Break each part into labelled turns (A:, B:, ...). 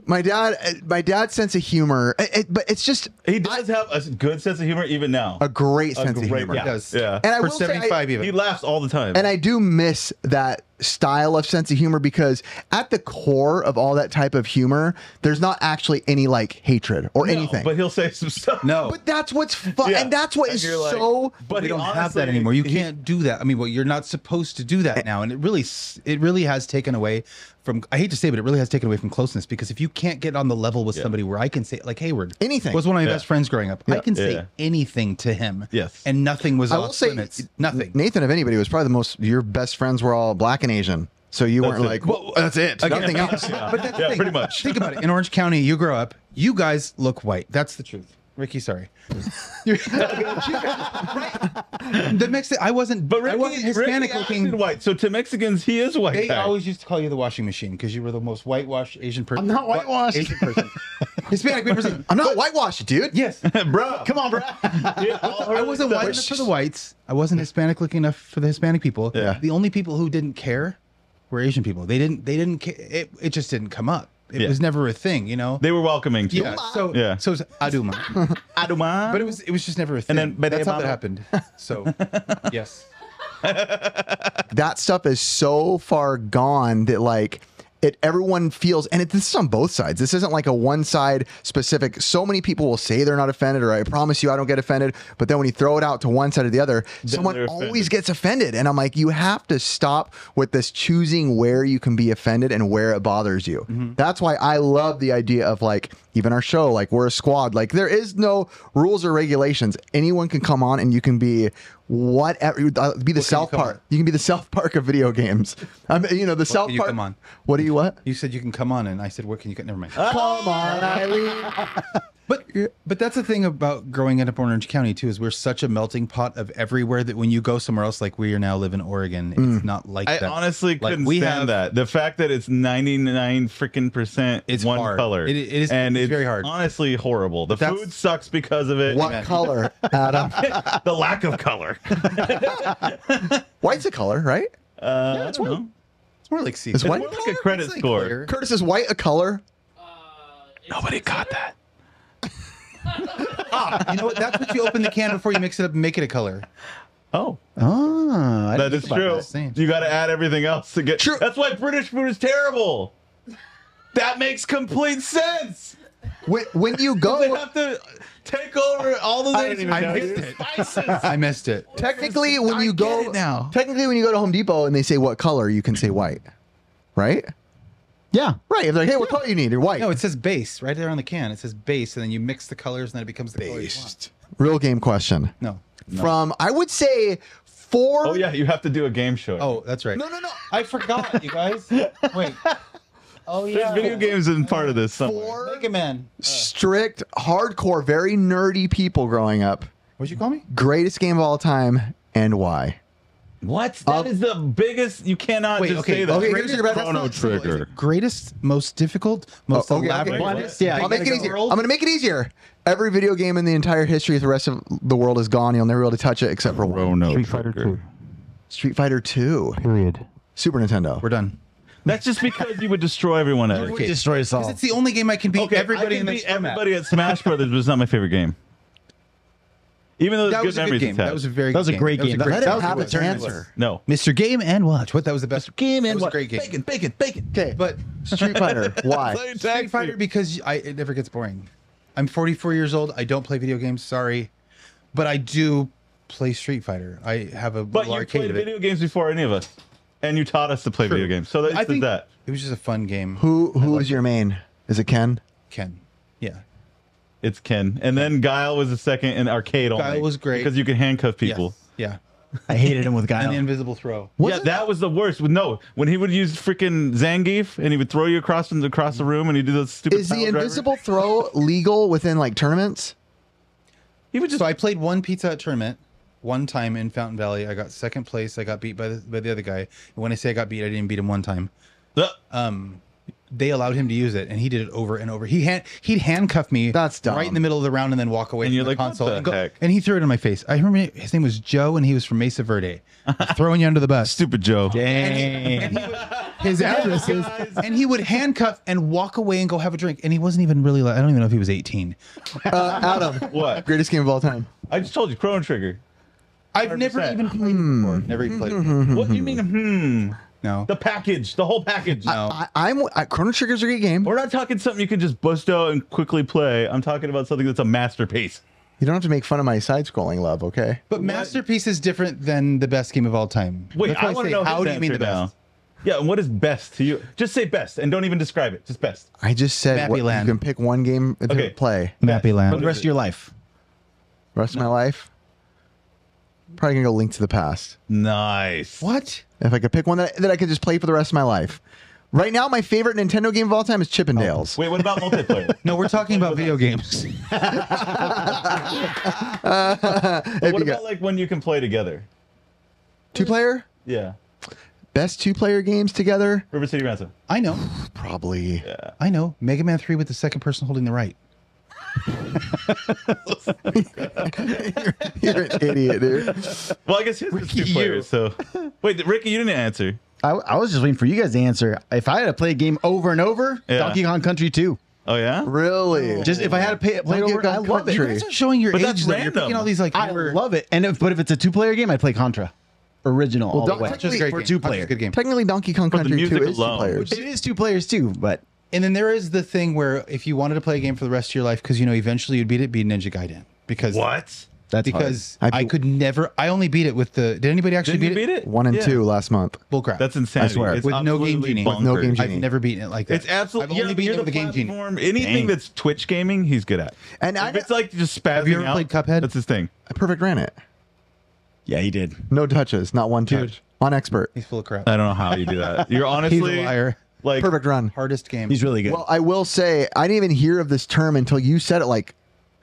A: My dad's sense of humor, but it's just
B: he does have a good sense of humor even now.
A: A great sense of humor.
B: Yeah.
C: He does.
B: Yeah.
A: And I
C: For
A: will say
C: 75 even.
B: He laughs all the time.
A: And I do miss that style of sense of humor because at the core of all that type of humor, there's not actually any like hatred or anything.
B: But he'll say some stuff.
C: No.
A: But that's what's fun,
B: Yeah.
A: and that's what
B: And
A: is
B: you're like-
A: so.
B: But
C: We
B: he
C: don't have
B: honestly-
C: that anymore. You can't do that. I mean, well, you're not supposed to do that now, and it really has taken away from. I hate to say, but it really has taken away from closeness because if you can't get on the level with somebody where I can say, like Hayward,
A: Anything.
C: was one of my
B: Yeah.
C: best friends growing up. I can say
B: Yeah.
C: anything to him.
B: Yes.
C: and nothing was
A: I will
C: off
A: say,
C: limits. Nothing.
A: Nathan, if anybody, was probably the most. Your best friends were all black and Asian, so you weren't
B: it.
A: like, well, that's it, nothing else.
C: But that's the
B: Yeah,
C: thing.
B: pretty much.
C: Think about it. In Orange County, you grow up. You guys look white. That's the truth. Ricky, sorry. The Mexican, I wasn't.
B: But
C: I wasn't Hispanic looking.
B: acted white. So to Mexicans, he is white.
C: They
B: guy.
C: always used to call you the washing machine because you were the most whitewashed Asian person.
A: I'm not whitewashed.
C: Asian person. Hispanic person.
A: I'm not whitewashed, dude.
C: Yes.
B: bro.
A: Come on, bro.
C: I wasn't white enough for the whites. I wasn't Hispanic looking enough for the Hispanic people.
A: Yeah.
C: The only people who didn't care were Asian people. They didn't. It just didn't come up. It was never a thing, you know.
B: They were welcoming. To
C: Yeah.
B: it.
C: So
B: Yeah.
C: So it's Aduma.
B: Aduma.
C: But it was just never a thing.
B: And then
C: that's how
B: Mama.
C: that happened. So yes.
A: That stuff is so far gone that like everyone feels, and this is on both sides. This isn't like a one side specific. So many people will say they're not offended, or I promise you I don't get offended. But then when you throw it out to one side or the other, someone
B: they're
A: always
B: offended.
A: gets offended. And I'm like, you have to stop with this choosing where you can be offended and where it bothers you. That's why I love the idea of like, even our show, like we're a squad. Like there is no rules or regulations. Anyone can come on and you can be whatever. Be the South
C: come
A: Park.
C: on?
A: You can be the South Park of video games. I mean, you know, the South
C: can you
A: Park.
C: come on?
A: What do you what?
C: You said you can come on, and I said, "Where can you get?" Never mind.
A: Come on, Eileen.
C: But that's the thing about growing up in Orange County too, is we're such a melting pot of everywhere that when you go somewhere else, like we are now live in Oregon, it's not like
B: I
C: that.
B: honestly
C: Like,
B: couldn't
C: we
B: stand
C: have-
B: that. The fact that it's 99 freaking percent
C: It's
B: one
C: hard.
B: color.
C: It is-
B: and
C: it's very hard.
B: Honestly horrible. The
C: That's-
B: food sucks because of it.
A: What color, Adam?
B: The lack of color.
A: White's a color, right?
B: Yeah, it's white.
C: It's more like sea.
A: It's
B: It's
A: white
B: more like a credit
C: It's like
B: score.
C: clear.
A: Curtis, is white a color?
B: Nobody caught that.
C: You know what? That's what you open the can before you mix it up and make it a color.
B: Oh,
C: Ah,
B: that is true. You got to add everything else to get.
A: True.
B: That's why British food is terrible. That makes complete sense.
A: When you
B: They
A: go,
B: have to take over all the things.
C: I missed it. I missed it.
A: technically, when you
C: get
A: go
C: it now.
A: technically when you go to Home Depot and they say what color, you can say white, right?
D: Yeah.
A: Right. If they're like, hey, what color you need? You're white.
C: No, it says base right there on the can. It says base, and then you mix the colors, and then it becomes the color you want.
A: Real game question.
C: No.
A: From I would say 4.
B: Oh yeah, you have to do a game show.
C: Oh, that's right.
A: No.
C: I forgot, you guys. Wait. Oh
B: There's
C: yeah.
B: video games in part of this somewhere.
A: 4
C: Mega Man.
A: strict, hardcore, very nerdy people growing up.
C: What'd you call me?
A: Greatest game of all time and why?
B: What? That is the biggest. You cannot
C: Wait,
B: just
C: okay,
B: say that.
A: okay, here's your best-
B: Chrono
A: that's not-
B: Trigger.
C: Greatest, most difficult, most
A: okay,
C: elaborate.
A: okay.
D: Yeah,
A: I'll make it easier. I'm going to make it easier. Every video game in the entire history of the rest of the world is gone. You'll never be able to touch it except for one.
B: Chrono
D: Street Fighter
B: Trigger.
D: 2.
A: Street Fighter 2.
D: Period.
A: Super Nintendo.
C: We're done.
B: That's just because you would destroy everyone else.
D: We destroy us all.
C: Because it's the only game I can beat
B: Okay,
C: everybody
B: I
C: in
B: can
C: this
B: beat everybody at Smash Brothers, but it's not my favorite game. Even though
C: That
B: there's
C: was
B: good
C: a good
B: memories
C: game. That
B: attached.
C: was a very
D: That was
C: good
D: a great game.
A: Let
D: That
A: him
D: was
A: have
D: a
A: its
D: good game.
A: answer.
B: No.
C: Mr. Game and Watch. What? That was the best
B: Game
C: That
B: and
C: was a
B: what?
C: great game.
B: Bacon.
A: Okay,
C: But
A: Street Fighter. Why?
C: Street Fighter because it never gets boring. I'm 44 years old. I don't play video games. Sorry, but I do play Street Fighter. I have a
B: But
C: little
B: you
C: arcade
B: played
C: of it.
B: video games before any of us, and you taught us to play video games. So
C: I
B: that's
C: think
B: that.
C: it was just a fun game.
A: Who is your main? Is it Ken?
C: Ken? Yeah.
B: It's Ken, and then Guile was the second in arcade only.
C: Guile was great.
B: because you could handcuff people.
C: Yes. Yeah.
D: I hated him with
C: And the
D: Guile.
C: invisible throw.
B: Yeah, that was the worst. No, when he would use freaking Zangief and he would throw you across the room and he did those stupid.
A: Is the
B: pile driver.
A: invisible throw legal within like tournaments?
B: He would just.
C: So I played one Pizza Hut tournament one time in Fountain Valley. I got second place. I got beat by the other guy. And when I say I got beat, I didn't beat him one time. They allowed him to use it, and he did it over and over. He'd handcuff me.
A: That's dumb.
C: Right in the middle of the round, and then walk away
B: And
C: from
B: you're
C: the
B: like, what
C: console.
B: the
C: and, go,
B: heck?
C: and he threw it in my face. I remember his name was Joe, and he was from Mesa Verde. Throwing you under the bus.
B: Stupid Joe.
C: And his addresses, and he would handcuff and walk away and go have a drink. And he wasn't even really like, I don't even know if he was 18.
A: Adam,
B: What?
A: greatest game of all time?
B: I just told you, Chrono Trigger.
C: I've never
B: 100%.
C: even played it before. Never even played it.
B: What do you mean?
C: No.
B: The package, the whole package.
C: No.
A: Chrono Trigger's a great game.
B: We're not talking something you can just bust out and quickly play. I'm talking about something that's a masterpiece.
A: You don't have to make fun of my side-scrolling love, okay?
C: But Masterpiece is different than the best game of all time.
B: Wait,
C: That's why
B: I want to
C: say,
B: know
C: how
B: his
C: do you mean the
B: answer now.
C: best?
B: Yeah, and what is best to you? Just say best, and don't even describe it. Just best.
A: I just said
C: Mappy
A: you
C: Land.
A: can pick one game to
B: Okay.
A: play.
C: Mappy
D: For
C: Land.
D: the rest of your life.
A: Rest of my life, probably gonna go Link to the Past.
B: Nice.
C: What?
A: If I could pick one that I could just play for the rest of my life. Right now, my favorite Nintendo game of all time is Chippendales.
B: Wait, what about multiplayer?
C: No, we're talking about video games.
B: What about like when you can play together?
A: Two-player?
B: Yeah.
A: Best two-player games together?
B: River City Ransom.
C: I know.
A: Probably.
B: Yeah.
C: I know. Mega Man 3 with the second person holding the right.
A: You're an idiot, dude.
B: Well, I guess his is two players. So, wait, Ricky, you didn't answer.
D: I was just waiting for you guys to answer. If I had to play a game over and over,
B: Yeah.
D: Donkey Kong Country 2.
B: Oh yeah.
A: Really?
D: Just if I had to play it
A: Donkey
D: over, I
A: Kong
D: love
A: Country.
D: it.
C: You guys are showing your
B: But
C: age.
B: that's
C: though. You're
B: random.
C: picking all these like
D: I love it. But if it's a 2-player game, I'd play Contra. Original all the way.
C: Which is a great
D: For
C: game.
D: 2-player.
C: It's a good game.
A: Technically, Donkey Kong
B: For the
A: Country 2
B: music
A: is two
B: alone.
A: players.
D: It is 2 players too, but
C: And then there is the thing where if you wanted to play a game for the rest of your life, because you know eventually you'd beat it, beat Ninja Gaiden. Because
B: What?
D: that's
C: because
A: hard.
C: I could never. I only beat it with the. Did anybody actually
B: Didn't you
C: beat it?
B: beat it?
A: 1 and
B: Yeah.
A: 2 last month.
C: Bullcrap.
B: That's insanity.
D: I swear.
B: It's
C: With no Game
B: absolutely
C: Genie.
A: With no
B: bonkers.
A: Game
C: I've
A: Genie.
C: never beaten it like that.
B: It's absolutely.
C: I've only beaten it with the Game Genie.
B: platform. Anything
D: Dang.
B: that's Twitch gaming, he's good at.
A: And
B: If it's like just spazzing
C: Have you ever
B: out,
C: played Cuphead?
B: That's his thing.
A: I perfect ran it.
D: yeah, he did.
A: No touches, not one
C: Dude.
A: touch. On expert.
C: He's full of crap.
B: I don't know how you do that. You're honestly
C: He's a liar.
B: Like
A: Perfect run.
C: Hardest game.
D: He's really good.
A: Well, I will say, I didn't even hear of this term until you said it like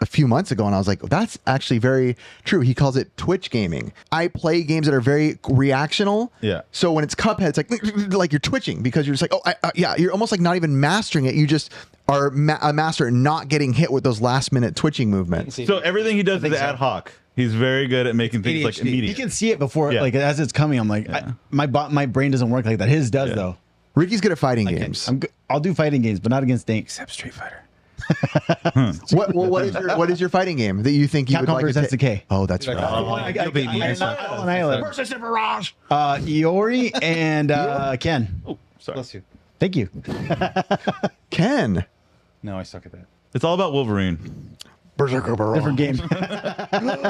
A: a few months ago, and I was like, that's actually very true. He calls it Twitch gaming. I play games that are very reactional.
B: Yeah.
A: So when it's Cuphead, it's like you're twitching because you're just like, oh, yeah, you're almost like not even mastering it. You just are a master at not getting hit with those last minute twitching movements.
B: So everything he does is
D: think so.
B: ad hoc. He's very good at making things like
C: ADHD.
B: immediate.
D: you can see it before,
B: Yeah.
D: like as it's coming. I'm like, my brain doesn't work like that. His does
B: Yeah.
D: though.
A: Ricky's good at fighting games.
D: I'll do fighting games, but not against Dink.
C: Except Street Fighter.
A: What is your fighting game that you think you would
D: Capcom
A: like to
D: vs.
A: take?
D: SNK.
A: Oh, that's right.
C: You'll beat me.
D: Iori and Ken.
B: Oh, sorry.
C: Bless you.
D: Thank you.
A: Ken.
C: No, I suck at that.
B: It's all about Wolverine.
D: Different game.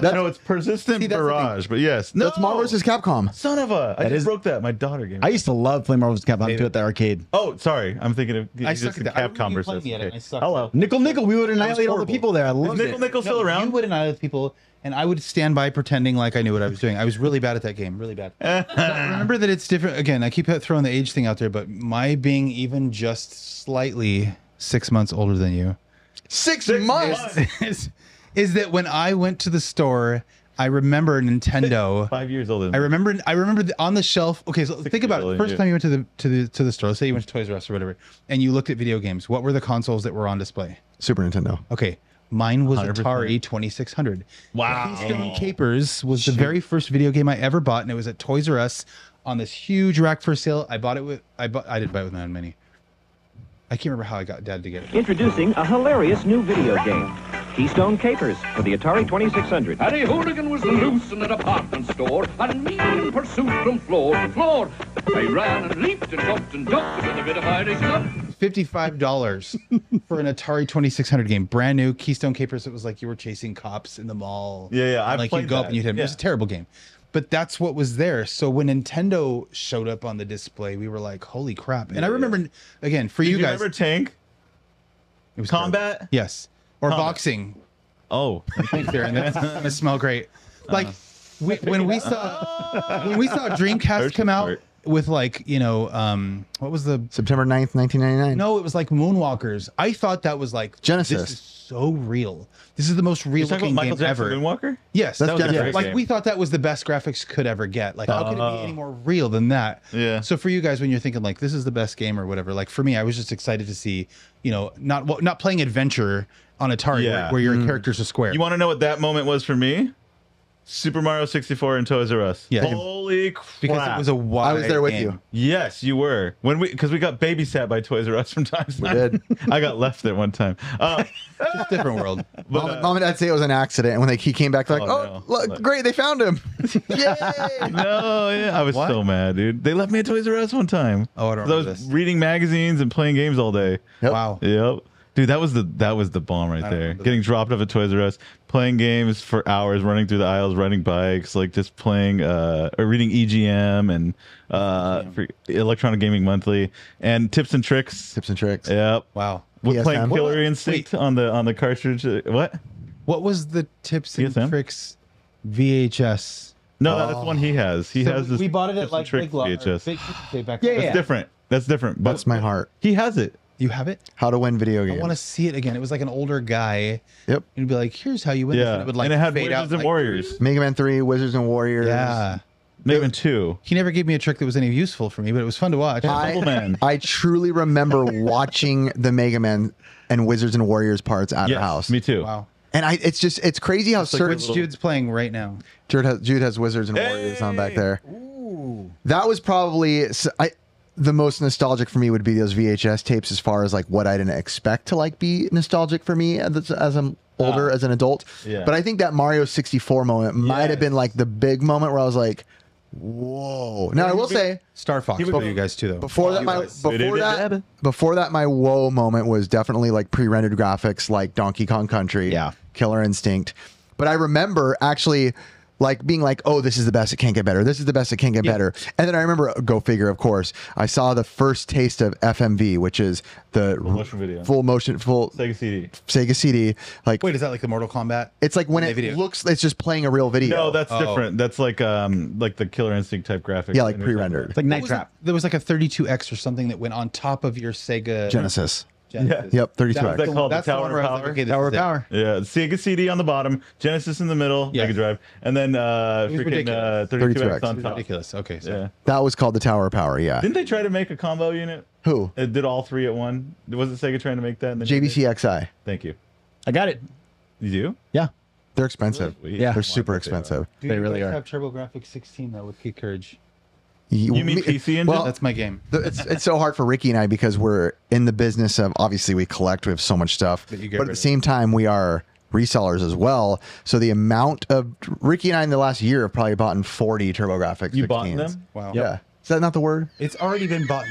B: No, it's persistent
C: See, that's the
B: barrage, but yes. No,
A: That's Marvel vs. Capcom.
B: Son of a! I
D: That
B: just
D: is-
B: broke that. My daughter gave me.
D: I used to love playing Marvel vs. Capcom 2 at the arcade.
B: Oh, sorry. I'm thinking of
C: I
B: just
C: suck
B: the
C: at that. I
B: Capcom
C: remember you
B: versus.
C: playing it, and I sucked
B: Hello.
C: at
D: Nickel, we would annihilate all the
C: horrible.
D: people there. I
B: Is
D: loved
B: Nickel
D: it.
B: Nickel still
C: You
B: around?
C: would annihilate people, and I would stand by pretending like I knew what I was doing. I was really bad at that game, really bad. Remember that it's different. Again, I keep throwing the age thing out there, but my being even just slightly 6 months older than you
A: 6 months.
C: is that when I went to the store, I remember Nintendo.
B: 5 years older.
C: I remember on the shelf. Okay, so think about it.
B: years
C: First
B: older,
C: time you went to the store, say you went to Toys R Us or whatever, and you looked at video games. What were the consoles that were on display?
A: Super Nintendo.
C: Okay, mine was
B: 100%.
C: Atari 2600.
B: Wow.
C: Keystone Capers was the very first video game I ever bought, and it was at Toys R Us on this huge rack for sale. I didn't buy it with my own money. I can't remember how I got Dad to get it.
E: Introducing a hilarious new video game, Keystone Capers, for the Atari 2600.
F: Harry Hooligan was loose in a department store, and me in pursuit from floor to floor. I ran and leaped and jumped and ducked with a bit of Irish luck.
C: $55 for an Atari 2600 game, brand new. Keystone Capers. It was like you were chasing cops in the mall.
B: Yeah, yeah,
C: And
B: I've
C: like
B: played
C: you'd go up
B: that.
C: and you'd hit 'em. It was
B: Yeah.
C: a terrible game, but that's what was there. So when Nintendo showed up on the display, we were like, "Holy crap!" And I remember, again, for
B: Did
C: you
B: you
C: guys,
B: remember Tank?
C: it was
B: Combat?
C: terrible. Yes, or
B: Combat.
C: boxing.
B: Oh.
C: Thanks, Darren. That's gonna smell great. Like when we saw Dreamcast come out
B: Smart.
C: with like what was the
A: September 9th, 1999.
C: No, it was like Moonwalkers. I thought that was like
A: Genesis.
C: This is so real. This is the most
B: You
C: real
B: talking
C: looking
B: about Michael
C: game
B: Jackson
C: ever.
B: Moonwalker?
C: Yes,
A: That's
C: that was
A: Genesis.
B: Great
C: like
B: game.
C: we thought that was the best graphics could ever get. Like how could it be any more real than that?
B: Yeah.
C: So for you guys, when you're thinking like this is the best game or whatever, like for me, I was just excited to see, not playing adventure on Atari
B: Yeah.
C: where your characters are square.
B: You want to know what that moment was for me? Super Mario 64 and Toys R Us.
C: Yeah.
B: Holy crap.
C: Because it was a wide
A: I was there with
C: game.
A: you.
B: Yes, you were. Because we got babysat by Toys R Us from time to time.
A: did.
B: I got left there one time.
C: Just different world.
A: Mom and Dad say it was an accident, and when he came back, they're like,
B: Oh,
A: "Oh,
B: no.
A: look, great, they found him!" Yay!
B: No, yeah, I was
C: What?
B: so mad, dude. They left me at Toys R Us one time.
C: Oh, I don't
B: 'Cause
C: remember
B: was
C: this.
B: reading magazines and playing games all day.
A: Yep.
C: Wow.
B: Yep. Dude, that was the bomb right
C: don't
B: there.
C: remember
B: Getting dropped off at Toys R Us, playing games for hours, running through the aisles, riding bikes, like just playing or reading EGM and for Electronic Gaming Monthly and Tips and Tricks.
A: Tips and tricks.
B: Yep.
C: Wow.
B: We're
A: PSM.
B: playing
A: What?
B: Killer Instinct on the cartridge. What?
C: What was the tips and
B: PSM?
C: tricks VHS?
B: No, that's the one he has. He has this.
C: we bought it
B: Tips
C: at
B: and
C: like
B: Tricks
C: Big Lots.
B: VHS.
C: Back
D: Yeah,
C: then.
B: That's different. That's different. But
A: That's my heart.
B: he has it.
C: You have it?
A: How to win video
C: I
A: games.
C: want to see it again. It was like an older guy.
A: Yep.
C: You'd be like, "Here's how you win." this,"
B: Yeah.
C: and it would like
B: and it had
C: fade
B: Wizards
C: out
B: and
C: like,
B: Warriors.
A: Mega Man 3, Wizards and Warriors.
C: Yeah.
B: Mega Man 2.
C: He never gave me a trick that was any useful for me, but it was fun to watch.
B: Bubble Man.
A: I truly remember watching the Mega Man and Wizards and Warriors parts at
B: Yes,
A: our house.
B: me too.
C: Wow.
A: And it's crazy how certain
C: Which Jude's playing right now?
A: Jude has Wizards and Warriors on back there. That was probably the most nostalgic for me would be those VHS tapes as far as like what I didn't expect to like be nostalgic for me as I'm older, as an adult.
B: Yeah.
A: But I think that Mario 64 moment might have
B: Yes.
A: been like the big moment where I was like, whoa. Now I will say
C: Star Fox for you guys too, though.
A: before that my whoa moment was definitely like pre-rendered graphics like Donkey Kong Country,
D: Yeah.
A: Killer Instinct. But I remember actually like being like, oh, this is the best, it can't get better. This is the best, it can't get better. And then I remember, go figure, of course, I saw the first taste of FMV, which is the full motion Sega CD. Like,
C: Wait, is that like the Mortal Kombat?
A: it's like when
C: the
A: it
C: video?
A: looks, it's just playing a real video.
B: No, that's different. That's like the Killer Instinct type graphics.
A: yeah, like pre-rendered.
D: It's like
C: What
D: Night
C: was
D: Trap.
C: it? There was like a 32X or something that went on top of your Sega
A: Genesis.
C: Genesis.
A: Yep, 32X.
B: That
C: the-
B: called the
C: that's the
B: Tower
C: one
B: of
C: where I was like,
B: Power?
C: okay, this
D: Tower
C: is
D: of
C: it.
D: Power.
B: Yeah, Sega CD on the bottom, Genesis in the middle,
C: Yeah.
B: Mega Drive, and then freaking
C: ridiculous.
B: 32X
A: 32X.
B: on top.
C: Ridiculous. Okay, so
B: Yeah.
A: That was called the Tower of Power, yeah.
B: Didn't they try to make a combo unit?
A: Who?
B: It did all three at one. Was it Sega trying to make that? And then
A: JVC XI.
B: Thank you.
D: I got it.
B: You do?
D: Yeah.
A: They're expensive.
B: Really?
D: Yeah.
A: They're super expensive.
C: Dude,
D: They
C: you
D: really
C: guys
D: are.
C: have TurboGrafx 16 though with Kid Courage.
B: You mean PC Engine?
A: Well,
C: That's my game.
A: it's so hard for Ricky and I because we're in the business of, obviously we collect, we have so much stuff,
C: That you get
A: but at
C: rid
A: the
C: of.
A: same time we are resellers as well. So the amount of Ricky and I in the last year have probably bought 40 TurboGrafx.
B: You bought
A: 16s.
B: them?
C: Wow.
A: Yeah. Is that not the word?
C: It's already been bought.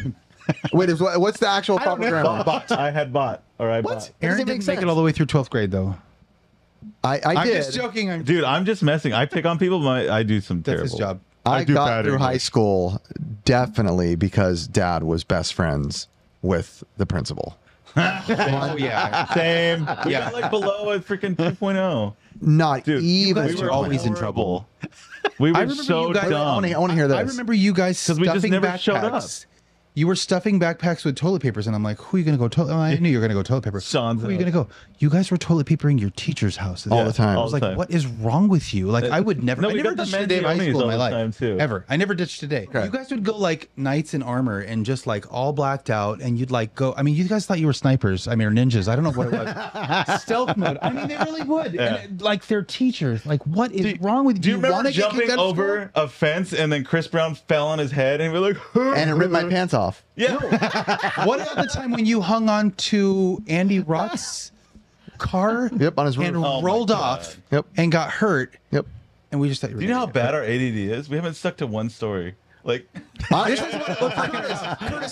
A: Wait, what's the actual proper grammar?
B: I had bought. Or I bought.
C: Aaron
A: make
C: didn't make
A: sense?
C: it all the way through 12th grade though.
A: I
C: I'm
A: did.
C: just joking.
B: Dude, I'm just messing. I pick on people. I do some
C: That's
B: terrible.
C: his job.
A: I
B: do
A: got
B: bad
A: through high
B: English.
A: school definitely because Dad was best friends with the principal.
C: Oh yeah.
B: Same. We
C: Yeah.
B: got like below a freaking 2.0.
A: Not
B: Dude,
A: even.
C: guys were always in trouble.
B: We
C: I
B: were
C: remember
B: so
C: you guys-
B: dumb.
A: I want to hear this.
C: I remember you guys
B: 'Cause we just
C: stuffing
B: never
C: backpacks.
B: showed up.
C: You were stuffing backpacks with toilet papers, and I'm like, "Who are you going to go toilet?" I knew you were going to go toilet paper.
B: Sean's
C: Who are you
B: house.
C: going to go? You guys were toilet papering your teacher's house
A: All the time.
C: I was
B: All the
C: like,
B: time.
C: "What is wrong with you?" Like, I would never.
B: No,
C: I
B: we
C: never
B: got the
C: ditched a day of high
B: Mangioni's
C: school in my
B: all the
C: life.
B: time, too.
C: Ever. I never ditched a day.
A: Okay.
C: You guys would go like knights in armor and just like all blacked out, and you'd like go. I mean, you guys thought you were snipers. I mean, or ninjas. I don't know what it was. Stealth mode. I mean, they really would.
B: Yeah.
C: And, like they're teachers. Like, what is wrong with you?
B: Do you remember
C: wanna get
B: jumping
C: kicked out of
B: over a fence and then Chris Brown fell on his head and we were like,
A: and it ripped my pants off.
B: yeah.
C: school? What about the time when you hung on to Andy Roth's car?
A: Yep, on his roof.
C: and
B: Oh my
C: rolled
B: God.
C: off.
A: Yep.
C: And got hurt.
A: Yep.
C: And we just thought
B: Do you know how bad our ADD is? We haven't stuck to one story. Like,
A: Curtis,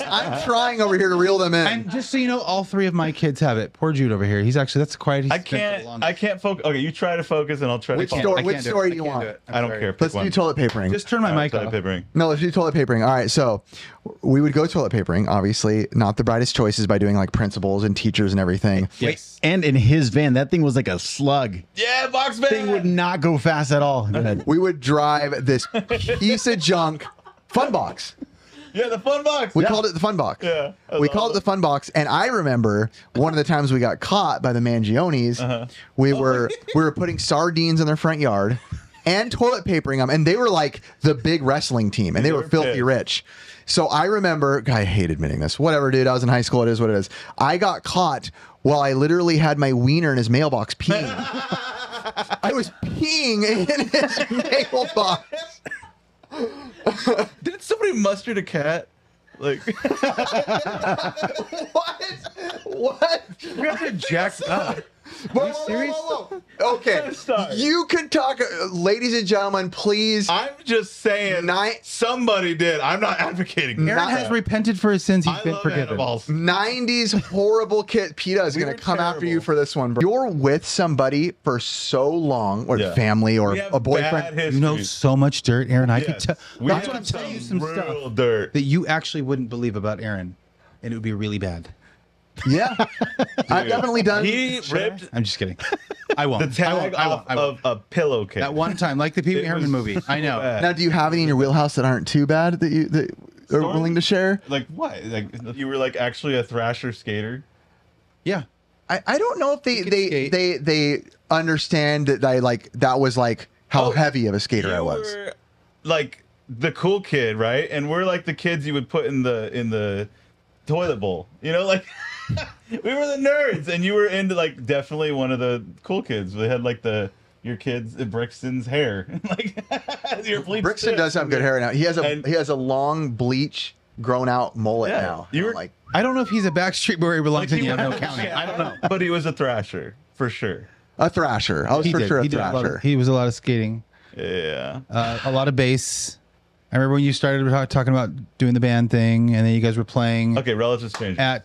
A: I'm trying over here to reel them in.
C: And just so you know, all three of my kids have it. Poor Jude over here. He's actually that's the quietest.
B: I can't focus. Okay, you try to focus and I'll try
A: Which
B: to
A: story-
C: I
A: which
C: can't do
A: story
C: it.
A: do you
C: I can't
A: want?
C: do it. I'm
B: I don't
C: sorry.
B: care. Pick
A: Let's
B: one.
A: do toilet papering.
C: Just turn my mic
B: Toilet
C: off.
B: papering.
A: No, let's do toilet papering. All right, so we would go toilet papering. Obviously, not the brightest choices by doing like principals and teachers and everything.
C: Yes.
D: And in his van, that thing was like a slug.
B: Yeah, box van.
D: Thing would not go fast at all. Go ahead.
A: We would drive this piece of junk fun box.
B: Yeah, the fun box.
A: We called it the fun box.
B: Yeah, that's
A: We called it the fun box. And I remember one of the times we got caught by the Mangionis, we were putting sardines in their front yard and toilet papering them. And they were like the big wrestling team and they were filthy
B: pissed.
A: rich. So I remember, I hate admitting this. Whatever, dude. I was in high school. It is what it is. I got caught while I literally had my wiener in his mailbox peeing. I was peeing in his mailbox.
B: Did somebody mustard a cat? Like,
A: What?
C: You guys are jacked up.
A: Whoa. Okay,
B: Sorry.
A: you can talk, ladies and gentlemen. Please.
B: I'm just saying, somebody did. I'm not advocating.
C: Aaron has repented for his sins. He's been forgiven.
B: Animals.
A: 90s horrible kid. PETA is
B: We
A: going
B: were
A: to come after
B: terrible.
A: you for this one, bro. You're with somebody for so long, or
B: Yeah.
A: family, or
B: We have
A: a boyfriend.
B: bad
C: You know
B: history.
C: so much dirt, Aaron. I could
B: Yes.
C: tell.
B: We
C: That's
B: have
C: what I'm telling you some
B: real
C: stuff
B: dirt.
C: that you actually wouldn't believe about Aaron, and it would be really bad.
A: Yeah, I've definitely done.
B: He ripped
C: I'm just kidding. I won't.
B: the tag off of a pillowcase.
C: That one time, like the Pee Wee
B: It
C: Herman
B: was
C: movie. I know.
B: bad.
A: Now, do you have any in your wheelhouse that aren't too bad that you are
B: Story?
A: willing to share?
B: Like what? Like you were like actually a thrasher skater.
C: Yeah.
A: I don't know if
C: could
A: they
C: skate.
A: they understand that that was like how heavy of a skater I
B: You
A: was.
B: were like the cool kid, right? And we're like the kids you would put in the toilet bowl. You know, like we were the nerds, and you were into like definitely one of the cool kids. They had like your kids Brixton's hair, like your bleached
A: Brixton
B: tips.
A: does have good hair now. He has
B: And-
A: he has a long bleach grown out mullet
B: Yeah,
A: now.
B: you were-
A: like
C: I don't know if he's a Backstreet Boy or belongs
B: Like,
C: in
B: he
C: Yano
B: was-
C: County. I don't know.
B: But he was a thrasher for sure.
A: a thrasher. I was for sure a thrasher.
C: He was a lot of skating,
B: Yeah.
C: a lot of bass. I remember when you started talking about doing the band thing, and then you guys were playing
B: Okay, relatives change.
C: at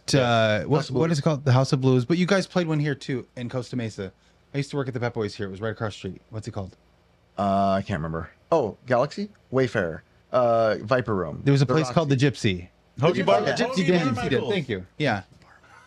C: what is it called? The House of Blues. But you guys played one here too in Costa Mesa. I used to work at the Pep Boys here. It was right across the street. What's it called?
A: I can't remember. Oh, Galaxy, Wayfarer, Viper Room.
C: There was a place called the Gypsy.
B: Hokey Bar.
A: Yeah.
C: Gypsy
B: Hokey
C: Dance.
B: Barmichaels.
C: Thank you. Yeah.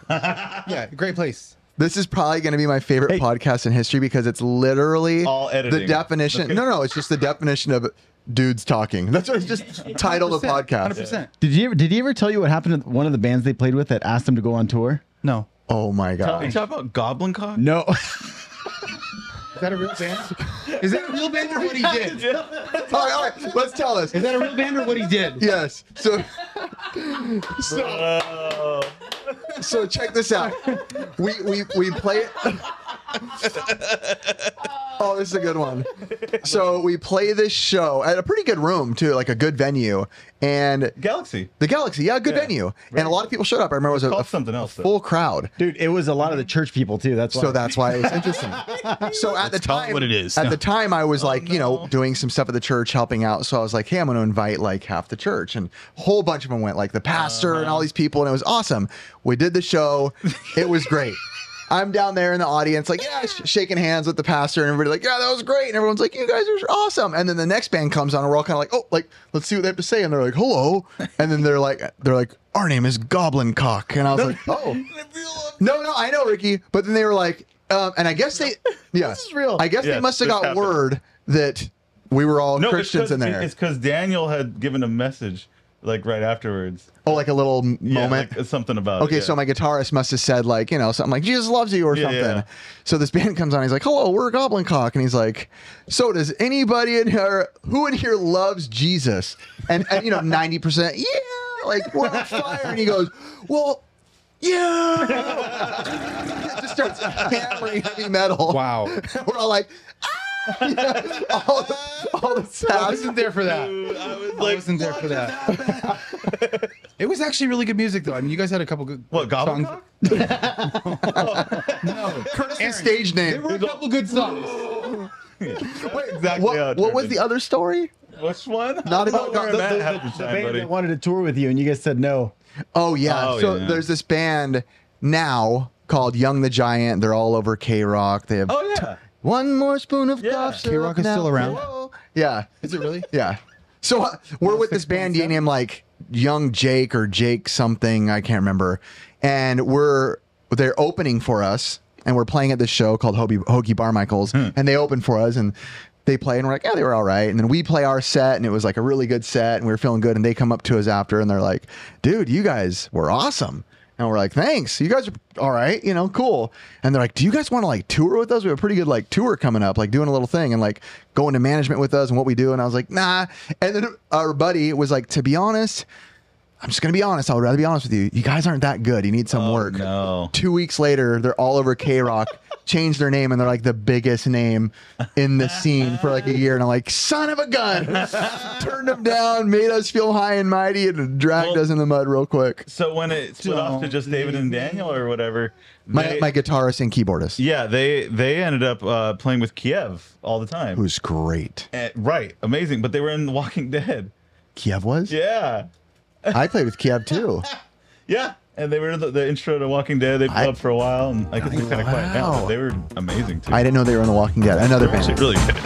C: Yeah, great place.
A: This is probably going to be my favorite podcast in history because it's literally
B: All editing.
A: the definition.
B: Okay.
A: No, it's just the definition of dudes talking. That's what it's just titled a podcast.
C: 100%.
D: Did he ever tell you what happened to one of the bands they played with that asked them to go on tour?
C: No.
A: Oh my
B: Are you
A: god.
B: talking about Goblin Cock?
D: No.
C: Is that a real band? Is that a real band or what he did?
A: All right, let's tell this.
C: Is that a real band or what he did?
A: Yes. So
B: Oh.
A: so check this out. We play it. Oh, this is a good one. So we play this show at a pretty good room too, like a good venue, and
B: Galaxy.
A: the Galaxy, yeah, good
B: Yeah.
A: venue, and a lot of people showed up. I remember it was
B: called something else, though.
A: full crowd.
D: Dude, it was a lot of the church people too. That's why.
A: So that's why it was interesting. So at the
C: call it
A: time,
C: what it is.
A: At the time, I was like,
B: no.
A: doing some stuff at the church, helping out. So I was like, hey, I'm going to invite like half the church, and a whole bunch of them went, like the pastor and all these people, and it was awesome. We did the show. It was great. I'm down there in the audience, like, yeah, shaking hands with the pastor, and everybody like, yeah, that was great. And everyone's like, you guys are awesome. And then the next band comes on, and we're all kind of like, oh, like, let's see what they have to say. And they're like, hello. And then they're like, our name is Goblin Cock. And I was like, oh, no, I know, Ricky. But then they were like, and I guess they, yeah,
D: This is real.
A: I guess they
B: Yes,
A: must have
B: this
A: got
B: happened.
A: word that we were all
B: No,
A: Christians in there.
B: It's because Daniel had given a message like right afterwards.
A: Oh, like a little
B: Yeah,
A: moment.
B: like, something about
A: Okay,
B: it. Yeah.
A: so my guitarist must have said like, something like Jesus loves you or
B: Yeah,
A: something.
B: yeah.
A: So this band comes on, he's like, hello, we're Goblin Cock. And he's like, so does anybody in here, who in here loves Jesus? And 90%, yeah, like we're on fire. And he goes, well, yeah. Just starts hammering heavy metal.
C: Wow.
A: We're all like, ah! all the
C: I
A: sounds.
C: wasn't there for that. I wasn't there for that. It was actually really good music, though. I mean, you guys had a couple good
B: What, Goblin
C: songs.
B: Cock?
C: No,
A: Curtis's stage
C: there
A: name.
C: were a couple good songs.
B: Exactly how it
A: What was
B: turned
A: the other story?
B: in. Which one?
A: Not
B: I don't
A: about
B: know where
A: the-
B: Matt
A: the-
B: had to
D: the
B: shine,
D: band
B: buddy.
D: that wanted to tour with you, and you guys said no.
A: Oh yeah.
B: Oh,
A: So
B: yeah.
A: there's this band now called Young the Giant. They're all over K-Rock. They have
B: Oh yeah.
A: one more spoon of
B: Yeah.
A: cough
C: K-Rock
A: syrup
C: is
A: now.
C: still around?
A: Whoa. Yeah.
C: Is it really?
A: Yeah. So we're with this band named like Young Jake or Jake something. I can't remember. And they're opening for us, and we're playing at this show called Hokey Barmichaels, and they open for us, and they play, and we're like, yeah, they were all right. And then we play our set, and it was like a really good set, and we were feeling good. And they come up to us after, and they're like, dude, you guys were awesome. And we're like, thanks. You guys are all right, cool. And they're like, do you guys want to like tour with us? We have a pretty good like tour coming up, like doing a little thing and like going to management with us and what we do. And I was like, nah. And then our buddy was like, to be honest, I'm just going to be honest. I would rather be honest with you. You guys aren't that good. You need some work.
B: No.
A: 2 weeks later, they're all over K-Rock changed their name, and they're like the biggest name in the scene for like a year. And I'm like, son of a gun, turned them down, made us feel high and mighty, and dragged us in the mud real quick.
B: So when it split off to just David and Daniel or whatever,
A: My guitarist and keyboardist,
B: yeah, they ended up playing with Kiev all the time.
A: who's great.
B: Right, amazing. But they were in The Walking Dead.
A: Kiev was?
B: Yeah,
A: I played with Kiev too.
B: yeah. And they were in the intro to Walking Dead. They played up for a while, and I guess they kind of quiet down.
A: Wow.
B: But they were amazing too.
A: I didn't know they were on The Walking Dead. Another band.
B: Really good.